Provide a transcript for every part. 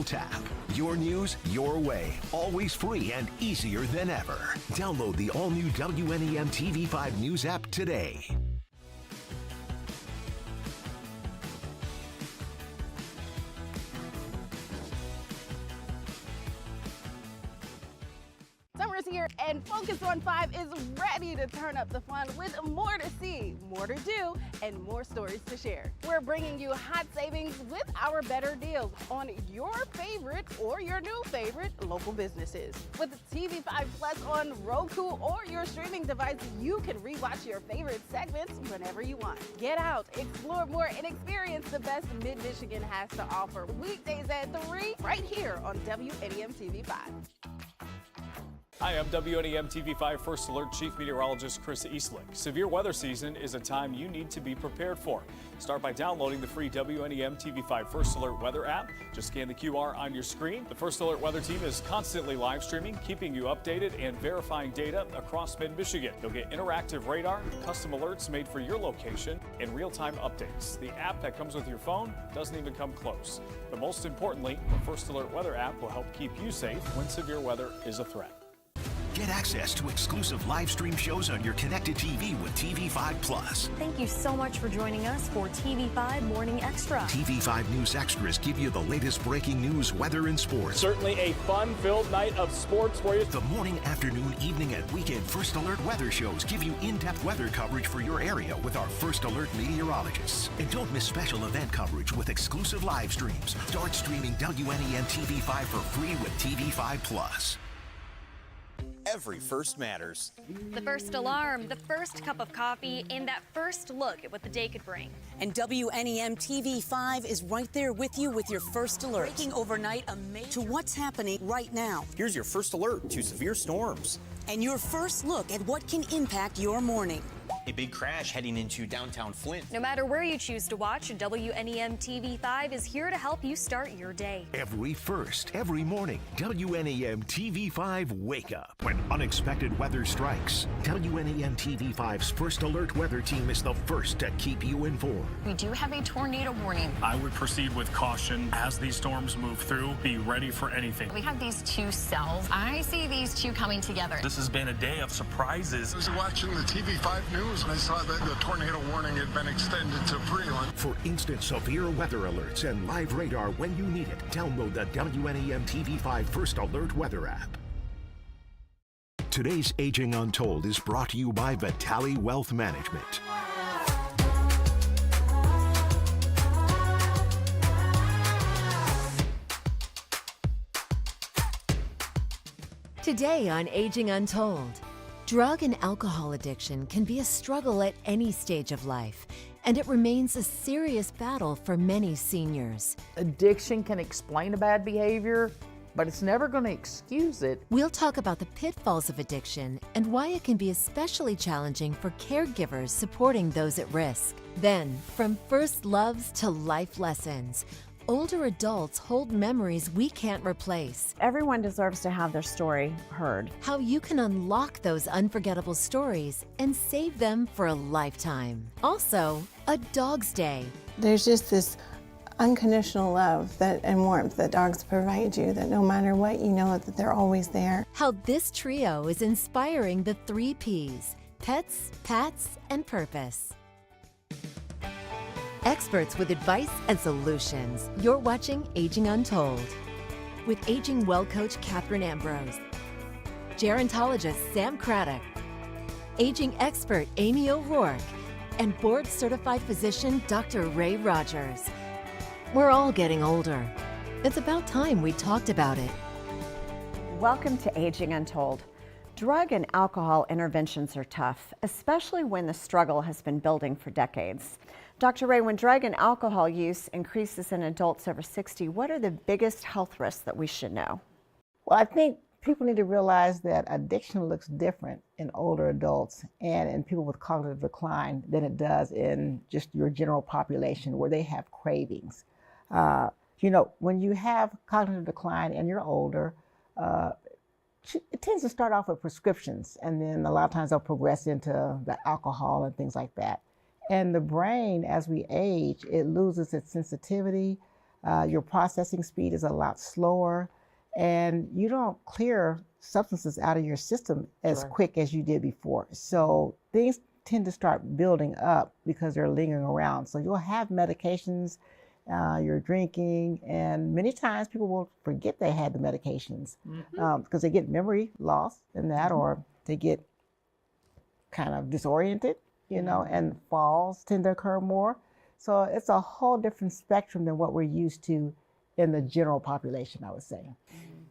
tap. Your news, your way. Always free and easier than ever. Download the all-new WNEM TV5 News app today. Summer's here and Focus on 5 is ready to turn up the fun with more to see, more to do, and more stories to share. We're bringing you hot savings with our better deals on your favorite or your new favorite local businesses. With TV5 Plus on Roku or your streaming device, you can rewatch your favorite segments whenever you want. Get out, explore more, and experience the best Mid-Michigan has to offer. Weekdays at 3 right here on WNEM TV5. Hi, I'm WNEM TV5 First Alert Chief Meteorologist Chris Eastlick. Severe weather season is a time you need to be prepared for. Start by downloading the free WNEM TV5 First Alert Weather app. Just scan the QR on your screen. The First Alert Weather team is constantly live streaming, keeping you updated and verifying data across mid-Michigan. You'll get interactive radar, custom alerts made for your location, and real-time updates. The app that comes with your phone doesn't even come close. But most importantly, the First Alert Weather app will help keep you safe when severe weather is a threat. Get access to exclusive live stream shows on your connected TV with TV5 Plus. Thank you so much for joining us for TV5 Morning Extra. TV5 News Extras give you the latest breaking news, weather, and sports. Certainly a fun-filled night of sports for you. The morning, afternoon, evening, and weekend First Alert weather shows give you in-depth weather coverage for your area with our First Alert meteorologists. And don't miss special event coverage with exclusive live streams. Start streaming WNEM TV5 for free with TV5 Plus. Every first matters. The first alarm, the first cup of coffee, and that first look at what the day could bring. And WNEM TV5 is right there with you with your first alert. Breaking overnight to what's happening right now. Here's your first alert to severe storms. And your first look at what can impact your morning. A big crash heading into downtown Flint. No matter where you choose to watch, WNEM TV5 is here to help you start your day. Every first, every morning, WNEM TV5 Wake Up. When unexpected weather strikes, WNEM TV5's First Alert Weather team is the first to keep you informed. We do have a tornado warning. I would proceed with caution as these storms move through. Be ready for anything. We have these two cells. I see these two coming together. This has been a day of surprises. I was watching the TV5 news and I saw that the tornado warning had been extended to Freeland. For instant severe weather alerts and live radar when you need it, download the WNEM TV5 First Alert Weather app. Today's Aging Untold is brought to you by Vitale Wealth Management. Today on Aging Untold, drug and alcohol addiction can be a struggle at any stage of life, and it remains a serious battle for many seniors. Addiction can explain a bad behavior, but it's never going to excuse it. We'll talk about the pitfalls of addiction and why it can be especially challenging for caregivers supporting those at risk. Then, from first loves to life lessons, older adults hold memories we can't replace. Everyone deserves to have their story heard. How you can unlock those unforgettable stories and save them for a lifetime. Also, a Dog's Day. There's just this unconditional love and warmth that dogs provide you, that no matter what, you know that they're always there. How this trio is inspiring the 3 Ps: pets, pats, and purpose. Experts with advice and solutions. You're watching Aging Untold with Aging Well Coach Catherine Ambrose, gerontologist Sam Craddock, aging expert Amy O'Rourke, and board-certified physician Dr. Ray Rogers. We're all getting older. It's about time we talked about it. Welcome to Aging Untold. Drug and alcohol interventions are tough, especially when the struggle has been building for decades. Dr. Ray, when drug and alcohol use increases in adults over 60, what are the biggest health risks that we should know? Well, I think people need to realize that addiction looks different in older adults and in people with cognitive decline than it does in just your general population where they have cravings. When you have cognitive decline and you're older, it tends to start off with prescriptions, and then a lot of times they'll progress into the alcohol and things like that. And the brain, as we age, it loses its sensitivity, Your processing speed is a lot slower, and you don't clear substances out of your system as quick as you did before. So things tend to start building up because they're lingering around. So you'll have medications, you're drinking, and many times people will forget they had the medications because they get memory loss in that, or they get kind of disoriented, you know, and falls tend to occur more. So it's a whole different spectrum than what we're used to in the general population, I would say.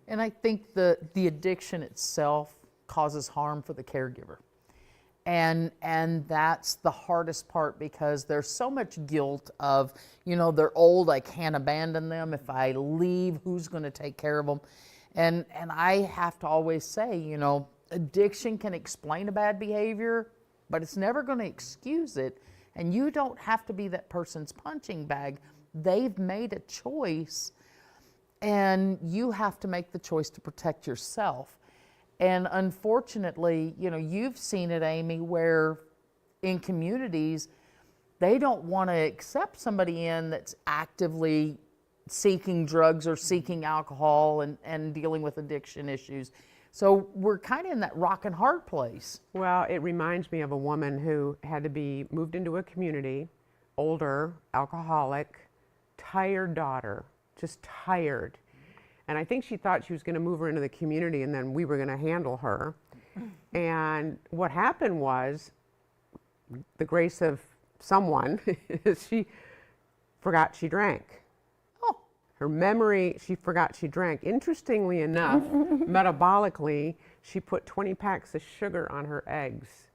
And I think the addiction itself causes harm for the caregiver. And that's the hardest part, because there's so much guilt of, you know, they're old, I can't abandon them. If I leave, who's going to take care of them? And I have to always say, you know, addiction can explain a bad behavior, but it's never going to excuse it. And you don't have to be that person's punching bag. They've made a choice, and you have to make the choice to protect yourself. And unfortunately, you know, you've seen it, Amy, where in communities, they don't want to accept somebody in that's actively seeking drugs or seeking alcohol and dealing with addiction issues. So we're kind of in that rock and hard place. Well, it reminds me of a woman who had to be moved into a community, older, alcoholic, tired daughter, just tired. And I think she thought she was going to move her into the community and then we were going to handle her. And what happened was, the grace of someone, she forgot she drank. Oh. Her memory, she forgot she drank. Interestingly enough, metabolically, she put 20 packs of sugar on her eggs.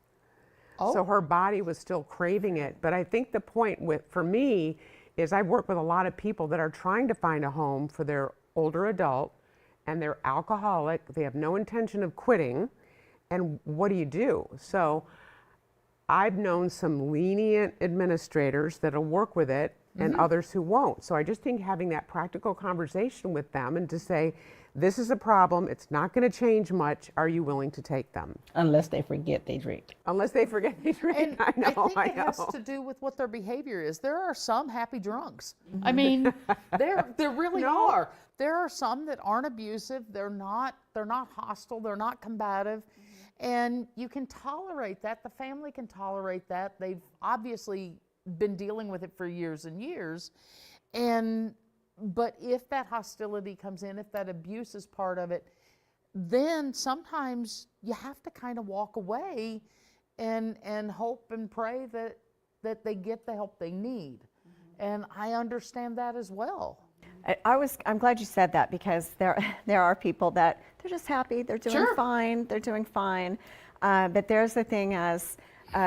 Oh. So her body was still craving it. But I think the point for me is I work with a lot of people that are trying to find a home for their older adult, and they're alcoholic, they have no intention of quitting, and what do you do? So I've known some lenient administrators that'll work with it and others who won't. So I just think having that practical conversation with them and to say, this is a problem, it's not going to change much, are you willing to take them? Unless they forget they drink. Unless they forget they drink. And I know. I think it has to do with what their behavior is. There are some happy drunks. I mean, there really are. There are some that aren't abusive, they're not hostile, they're not combative, and you can tolerate that. The family can tolerate that. They've obviously been dealing with it for years and years. But if that hostility comes in, if that abuse is part of it, then sometimes you have to kind of walk away and hope and pray that they get the help they need. And I understand that as well. I'm glad you said that, because there are people that they're just happy, they're doing fine, they're doing fine. But there's the thing as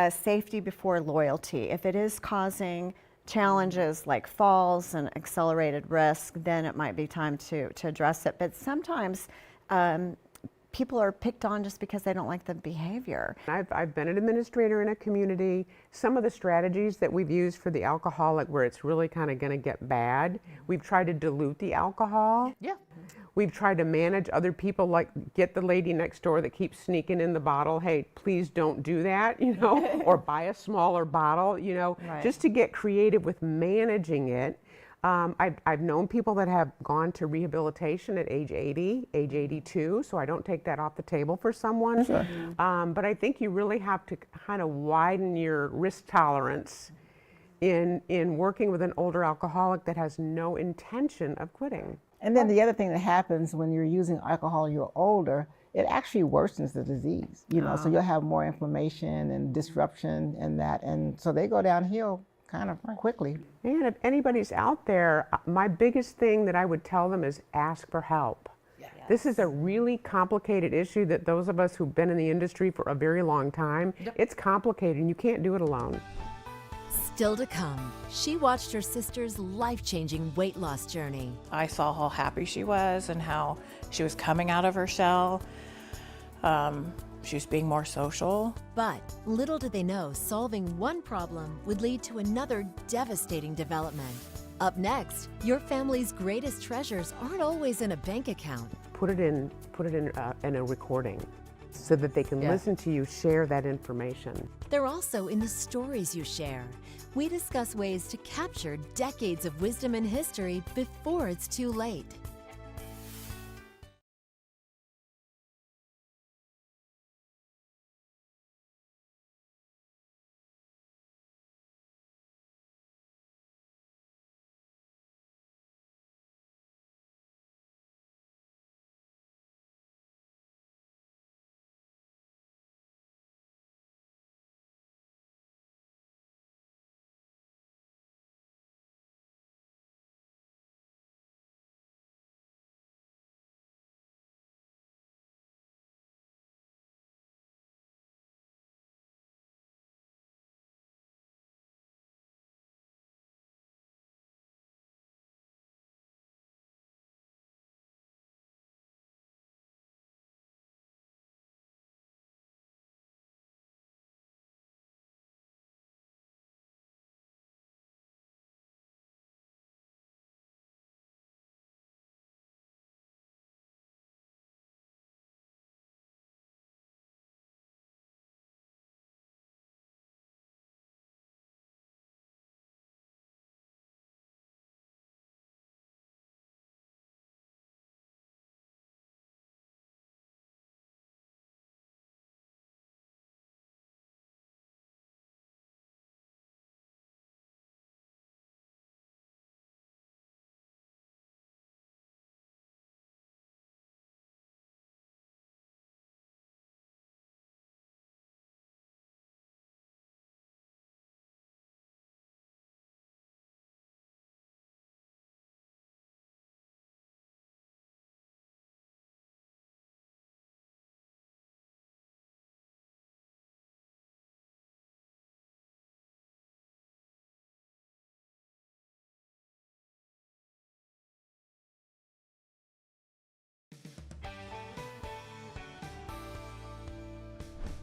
safety before loyalty. If it is causing challenges like falls and accelerated risk, then it might be time to address it. But sometimes people are picked on just because they don't like the behavior. I've been an administrator in a community. Some of the strategies that we've used for the alcoholic where it's really kind of going to get bad, we've tried to dilute the alcohol. Yeah. We've tried to manage other people, like get the lady next door that keeps sneaking in the bottle, hey, please don't do that, you know, or buy a smaller bottle, you know, just to get creative with managing it. I've known people that have gone to rehabilitation at age 80, age 82, so I don't take that off the table for someone. Sure. But I think you really have to kind of widen your risk tolerance in working with an older alcoholic that has no intention of quitting. And then the other thing that happens when you're using alcohol and you're older, it actually worsens the disease, you know, so you'll have more inflammation and disruption and that, and so they go downhill kind of quickly. And if anybody's out there, my biggest thing that I would tell them is ask for help. Yes. This is a really complicated issue that those of us who've been in the industry for a very long time, it's complicated and you can't do it alone. Still to come, she watched her sister's life-changing weight loss journey. I saw how happy she was and how she was coming out of her shell. She was being more social. But little did they know, solving one problem would lead to another devastating development. Up next, your family's greatest treasures aren't always in a bank account. Put it in a recording so that they can listen to you share that information. They're also in the stories you share. we discuss ways to capture decades of wisdom and history before it's too late.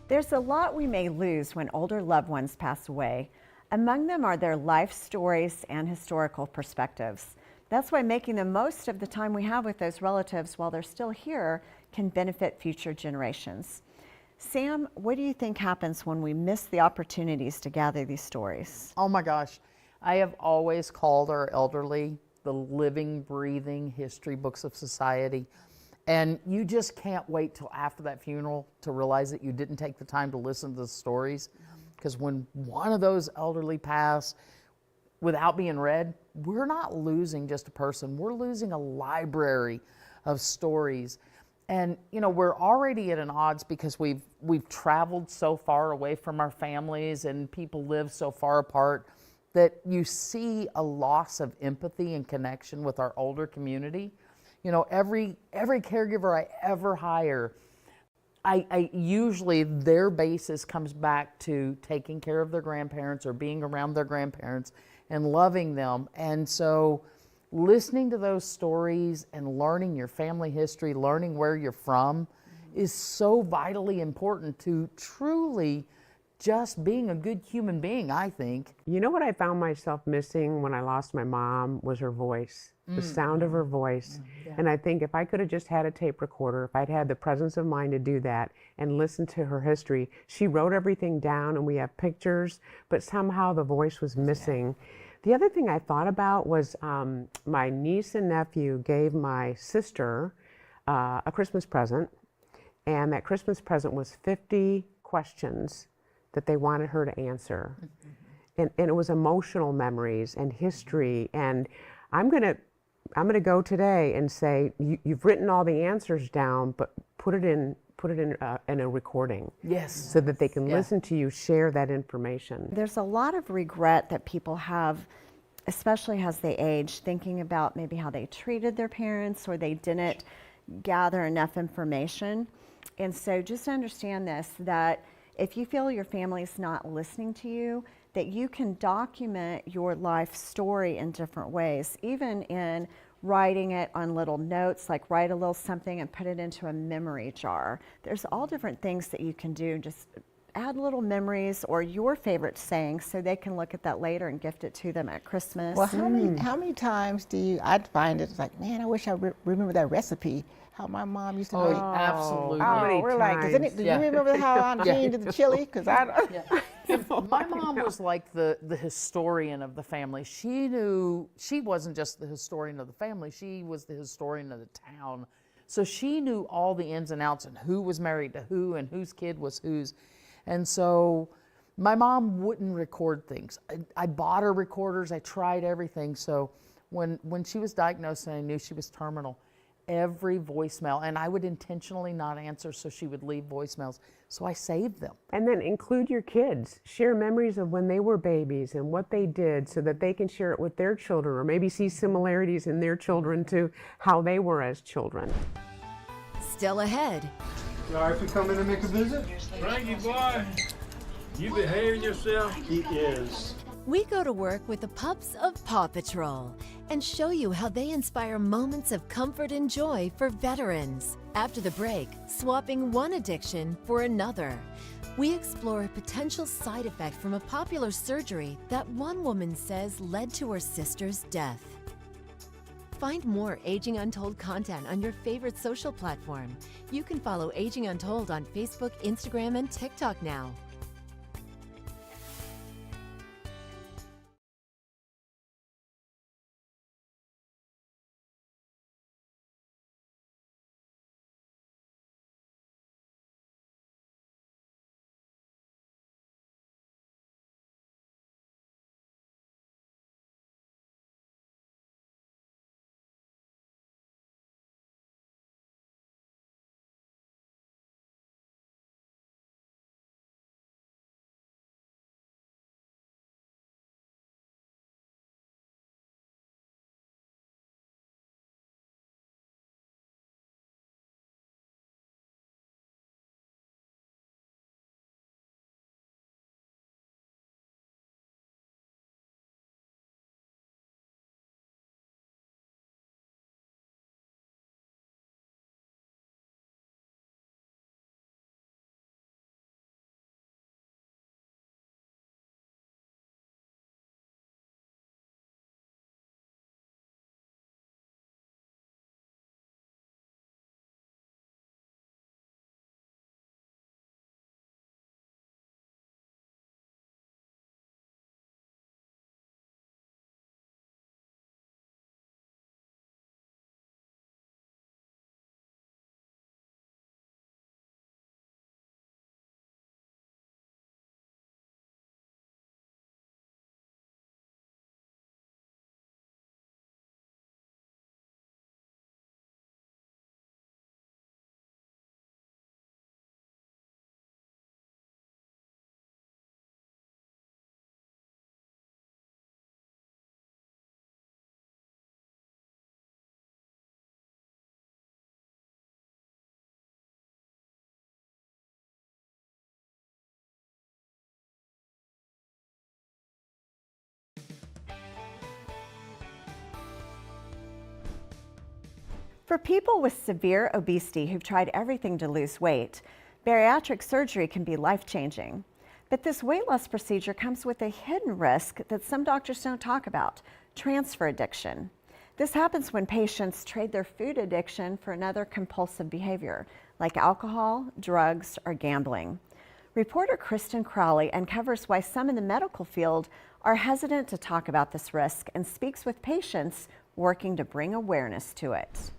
There's a lot we may lose when older loved ones pass away. Among them are their life stories and historical perspectives. That's why making the most of the time we have with those relatives while they're still here can benefit future generations. Sam, what do you think happens when we miss the opportunities to gather these stories? Oh my gosh, I have always called our elderly the living, breathing history books of society. And you just can't wait till after that funeral to realize that you didn't take the time to listen to the stories. Because when one of those elderly pass without being read, we're not losing just a person, we're losing a library of stories. And you know, we're already at an odds because we've traveled so far away from our families and people live so far apart that you see a loss of empathy and connection with our older community. You know, every caregiver I ever hire, I usually their basis comes back to taking care of their grandparents or being around their grandparents and loving them. And so listening to those stories and learning your family history, learning where you're from is so vitally important to truly just being a good human being, I think. You know what I found myself missing when I lost my mom was her voice, the sound of her voice. Yeah. And I think if I could have just had a tape recorder, if I'd had the presence of mind to do that and listen to her history, she wrote everything down and we have pictures, but somehow the voice was missing. The other thing I thought about was my niece and nephew gave my sister a Christmas present, and that Christmas present was 50 questions that they wanted her to answer. And it was emotional memories and history. And I'm gonna go today and say, you've written all the answers down, but put it in a recording. Yes. So that they can listen to you share that information. There's a lot of regret that people have, especially as they age, thinking about maybe how they treated their parents or they didn't gather enough information. And so just understand this, that if you feel your family's not listening to you, that you can document your life story in different ways, even in writing it on little notes, like write a little something and put it into a memory jar. There's all different things that you can do. Just add little memories or your favorite sayings so they can look at that later and gift it to them at Christmas. Well, how many times do you, I'd find it like, man, I wish I remember that recipe. How my mom used to make. Absolutely. Oh, we're like, do you remember how Aunt Jean did the chili? Because I don't. My mom was like the historian of the family. She wasn't just the historian of the family, she was the historian of the town. So she knew all the ins and outs and who was married to who and whose kid was whose. And so my mom wouldn't record things. I bought her recorders, I tried everything. So when she was diagnosed and I knew she was terminal, every voicemail, and I would intentionally not answer so she would leave voicemails. So I saved them. And then include your kids. Share memories of when they were babies and what they did so that they can share it with their children, or maybe see similarities in their children to how they were as children. Still ahead. Sorry for coming to make a visit? Frankie boy, you behaving yourself? He is. We go to work with the pups of Paw Patrol and show you how they inspire moments of comfort and joy for veterans. After the break, swapping one addiction for another. We explore a potential side effect from a popular surgery that one woman says led to her sister's death. Find more Aging Untold content on your favorite social platform. You can follow Aging Untold on Facebook, Instagram, and TikTok now. For people with severe obesity who've tried everything to lose weight, bariatric surgery can be life-changing. But this weight loss procedure comes with a hidden risk that some doctors don't talk about: transfer addiction. This happens when patients trade their food addiction for another compulsive behavior, like alcohol, drugs, or gambling. Reporter Kristen Crowley uncovers why some in the medical field are hesitant to talk about this risk and speaks with patients working to bring awareness to it.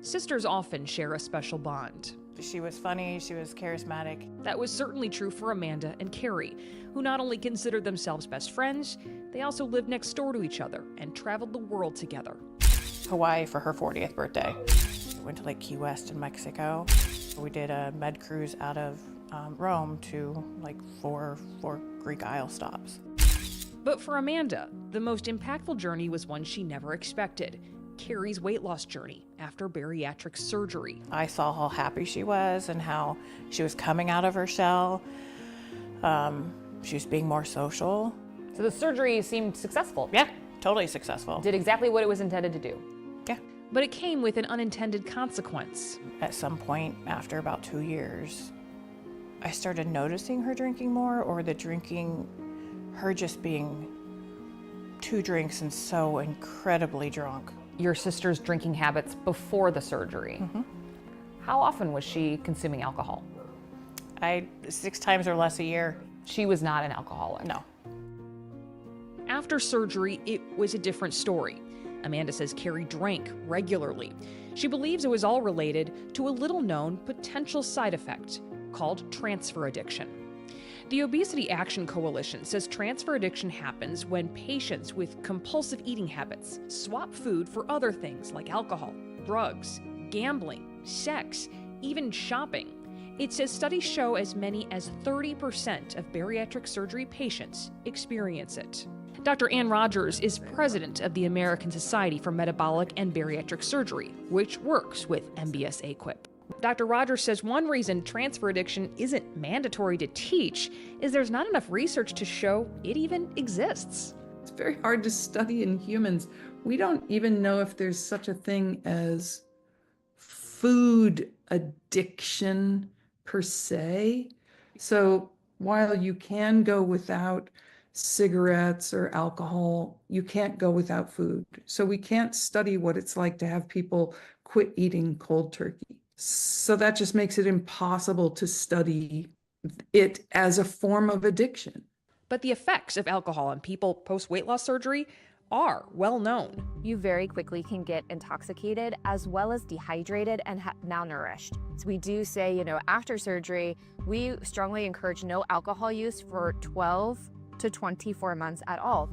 Sisters often share a special bond. She was funny, she was charismatic. That was certainly true for Amanda and Carrie, who not only considered themselves best friends, they also lived next door to each other and traveled the world together. Hawaii for her 40th birthday. We went to like Key West in Mexico. We did a med cruise out of Rome to like four Greek Isle stops. But for Amanda, the most impactful journey was one she never expected: Carrie's weight loss journey after bariatric surgery. I saw how happy she was and how she was coming out of her shell. She was being more social. So the surgery seemed successful? Yeah, totally successful. Did exactly what it was intended to do? Yeah. But it came with an unintended consequence. At some point, after about 2 years, I started noticing her drinking more, or the drinking, her just being 2 drinks and so incredibly drunk. Your sister's drinking habits before the surgery. Mm-hmm. How often was she consuming alcohol? 6 times or less a year. She was not an alcoholic. No. After surgery, it was a different story. Amanda says Carrie drank regularly. She believes it was all related to a little-known potential side effect called transfer addiction. The Obesity Action Coalition says transfer addiction happens when patients with compulsive eating habits swap food for other things like alcohol, drugs, gambling, sex, even shopping. It says studies show as many as 30% of bariatric surgery patients experience it. Dr. Ann Rogers is president of the American Society for Metabolic and Bariatric Surgery, which works with MBS-AQIP. Dr. Rogers says one reason transfer addiction isn't mandatory to teach is there's not enough research to show it even exists. It's very hard to study in humans. We don't even know if there's such a thing as food addiction per se. So while you can go without cigarettes or alcohol, you can't go without food. So we can't study what it's like to have people quit eating cold turkey. So that just makes it impossible to study it as a form of addiction. But the effects of alcohol on people post-weight loss surgery are well known. You very quickly can get intoxicated as well as dehydrated and malnourished. So we do say, after surgery, we strongly encourage no alcohol use for 12 to 24 months at all.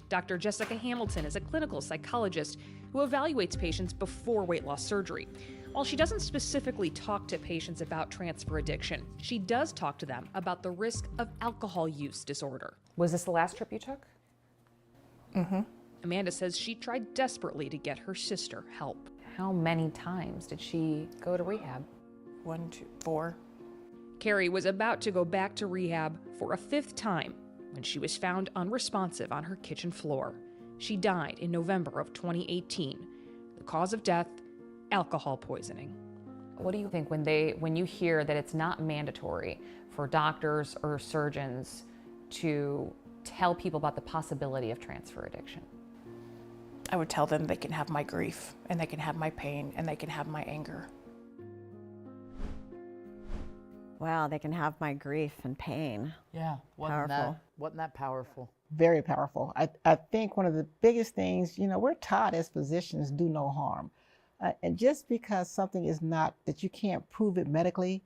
Dr. Jessica Hamilton is a clinical psychologist who evaluates patients before weight loss surgery. While she doesn't specifically talk to patients about transfer addiction, she does talk to them about the risk of alcohol use disorder. Was this the last trip you took? Mm-hmm. Amanda says she tried desperately to get her sister help. How many times did she go to rehab? 1, 2, 4. Carrie was about to go back to rehab for a 5th time when she was found unresponsive on her kitchen floor. She died in November of 2018. The cause of death, alcohol poisoning. What do you think when you hear that it's not mandatory for doctors or surgeons to tell people about the possibility of transfer addiction? I would tell them they can have my grief, and they can have my pain, and they can have my anger. Wow, they can have my grief and pain. Yeah, wasn't that powerful? Very powerful. I think one of the biggest things, we're taught as physicians, do no harm. And just because something is not, that you can't prove it medically,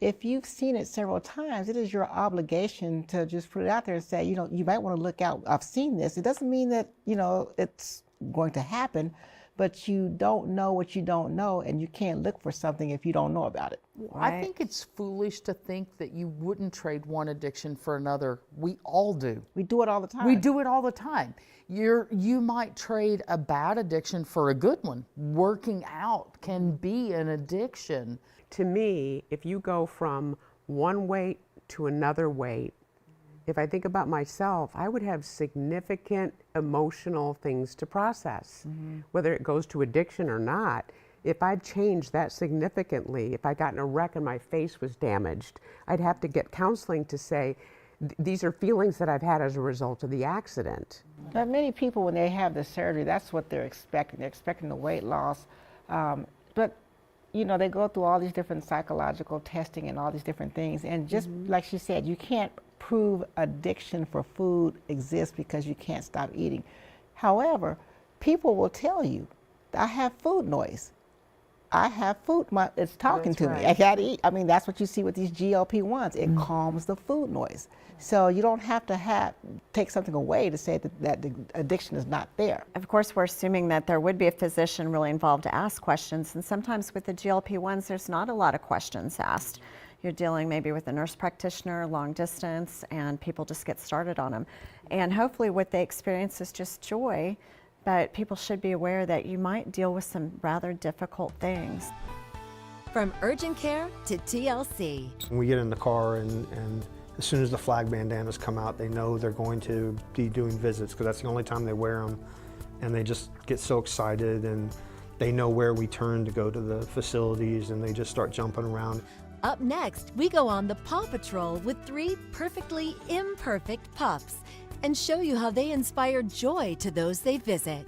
if you've seen it several times, it is your obligation to just put it out there and say, you might want to look out. I've seen this. It doesn't mean that, it's going to happen, but you don't know what you don't know, and you can't look for something if you don't know about it. Right. I think it's foolish to think that you wouldn't trade one addiction for another. We all do. We do it all the time. We do it all the time. You might trade a bad addiction for a good one. Working out can be an addiction. To me, if you go from one weight to another weight, if I think about myself, I would have significant emotional things to process, whether it goes to addiction or not. If I'd changed that significantly, if I got in a wreck and my face was damaged, I'd have to get counseling to say, these are feelings that I've had as a result of the accident. But many people, when they have the surgery, that's what they're expecting. They're expecting the weight loss. But they go through all these different psychological testing and all these different things. And just like she said, you can't prove addiction for food exists because you can't stop eating. However, people will tell you, I have food noise. I have food, it's talking to me. I gotta eat. I mean, that's what you see with these GLP-1s. It calms the food noise. So you don't have to take something away to say that the addiction is not there. Of course, we're assuming that there would be a physician really involved to ask questions, and sometimes with the GLP-1s, there's not a lot of questions asked. You're dealing maybe with a nurse practitioner, long distance, and people just get started on them. And hopefully what they experience is just joy, but people should be aware that you might deal with some rather difficult things. From urgent care to TLC. When we get in the car and as soon as the flag bandanas come out, they know they're going to be doing visits because that's the only time they wear them. And they just get so excited, and they know where we turn to go to the facilities, and they just start jumping around. Up next, we go on the Paw Patrol with 3 perfectly imperfect pups and show you how they inspire joy to those they visit.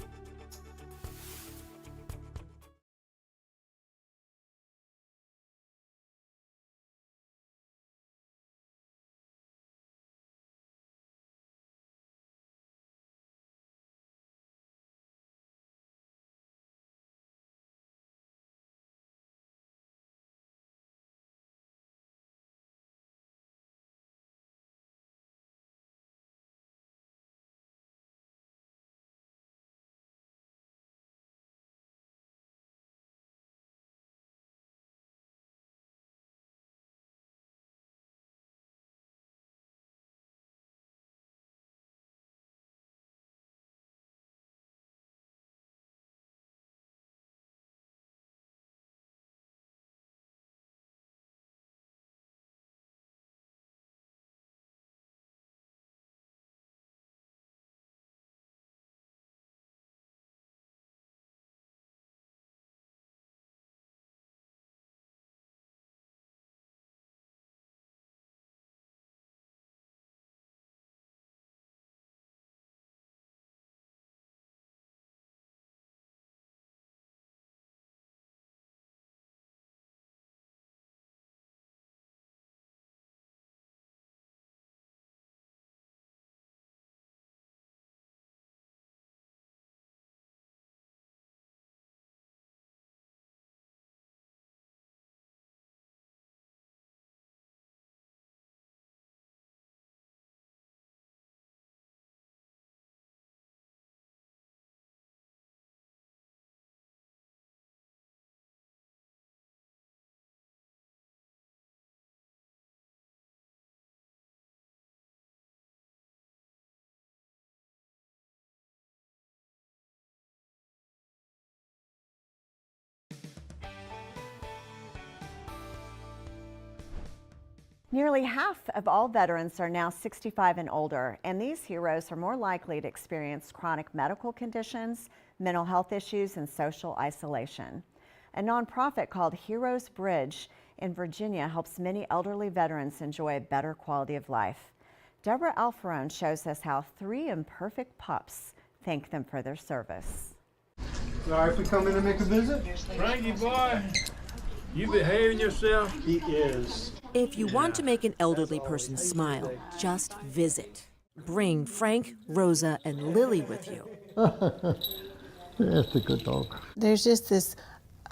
Nearly half of all veterans are now 65 and older, and these heroes are more likely to experience chronic medical conditions, mental health issues, and social isolation. A nonprofit called Heroes Bridge in Virginia helps many elderly veterans enjoy a better quality of life. Deborah Alfarone shows us how 3 imperfect pups thank them for their service. Sorry if we come in and make a visit? Frankie boy, you behaving yourself? He is. If you want to make an elderly person smile, just visit. Bring Frank, Rosa, and Lily with you. That's a good dog. There's just this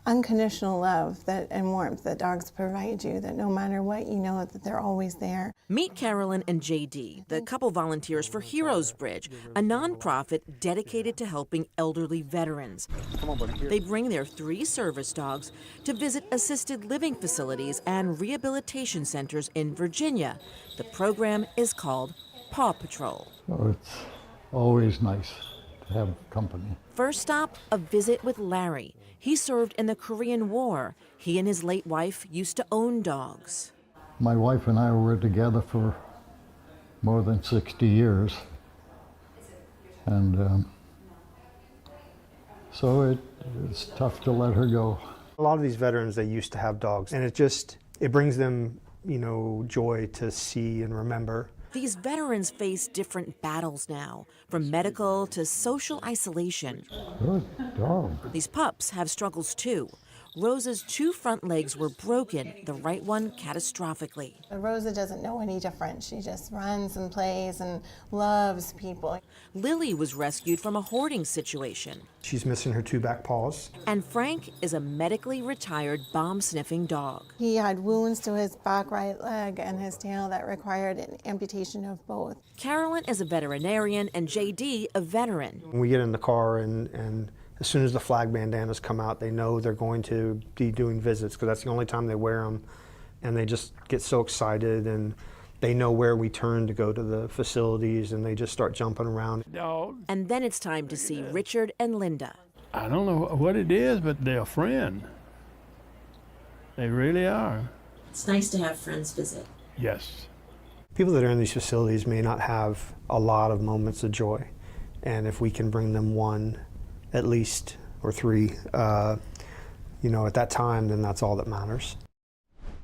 unconditional love and warmth that dogs provide you, that no matter what, you know that they're always there. Meet Carolyn and JD, the couple volunteers for Heroes Bridge, a nonprofit dedicated to helping elderly veterans. Come on, buddy. Here. They bring their 3 service dogs to visit assisted living facilities and rehabilitation centers in Virginia. The program is called Paw Patrol. Oh, it's always nice to have company. First stop, a visit with Larry. He served in the Korean War. He and his late wife used to own dogs. My wife and I were together for more than 60 years. And so it's tough to let her go. A lot of these veterans, they used to have dogs, and it brings them, joy to see and remember. These veterans face different battles now, from medical to social isolation. Good dog. These pups have struggles too. Rosa's 2 front legs were broken, the right one catastrophically. Rosa doesn't know any different. She just runs and plays and loves people. Lily was rescued from a hoarding situation. She's missing her 2 back paws. And Frank is a medically retired bomb-sniffing dog. He had wounds to his back right leg and his tail that required an amputation of both. Carolyn is a veterinarian and JD a veteran. When we get in the car and as soon as the flag bandanas come out, they know they're going to be doing visits because that's the only time they wear them, and they just get so excited, and they know where we turn to go to the facilities, and they just start jumping around. And then it's time to see Richard and Linda. I don't know what it is, but they're a friend. They really are. It's nice to have friends visit. Yes. People that are in these facilities may not have a lot of moments of joy, and if we can bring them 1 at least, or 3, at that time, then that's all that matters.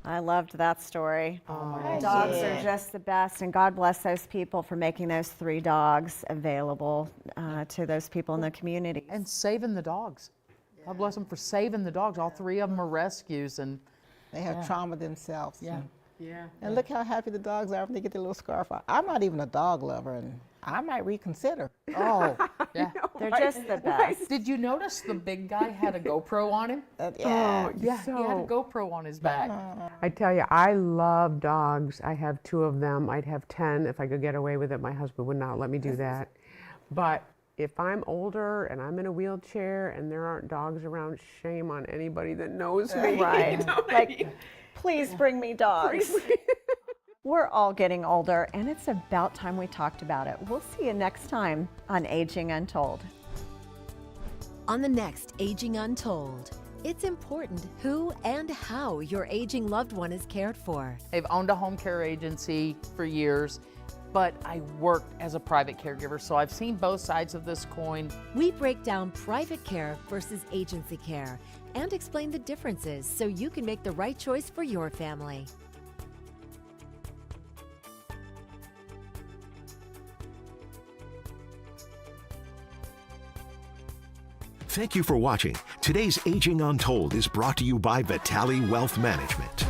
I loved that story. Oh, dogs are just the best, and God bless those people for making those 3 dogs available to those people in the community. And saving the dogs. God bless them for saving the dogs. All 3 of them are rescues, and They have trauma themselves. Yeah. And look how happy the dogs are when they get their little scarf on. I'm not even a dog lover, and I might reconsider. Oh, yeah. They're just the best. Did you notice the big guy had a GoPro on him? Yeah. He had a GoPro on his back. I tell you, I love dogs. I have 2 of them. I'd have 10 if I could get away with it. My husband would not let me do that. But if I'm older and I'm in a wheelchair and there aren't dogs around, shame on anybody that knows me. Right. You know what I Like, mean? please bring me dogs. We're all getting older, and it's about time we talked about it. We'll see you next time on Aging Untold. On the next Aging Untold, it's important who and how your aging loved one is cared for. They've owned a home care agency for years, but I worked as a private caregiver, so I've seen both sides of this coin. We break down private care versus agency care and explain the differences so you can make the right choice for your family. Thank you for watching. Today's Aging Untold is brought to you by Vitale Wealth Management.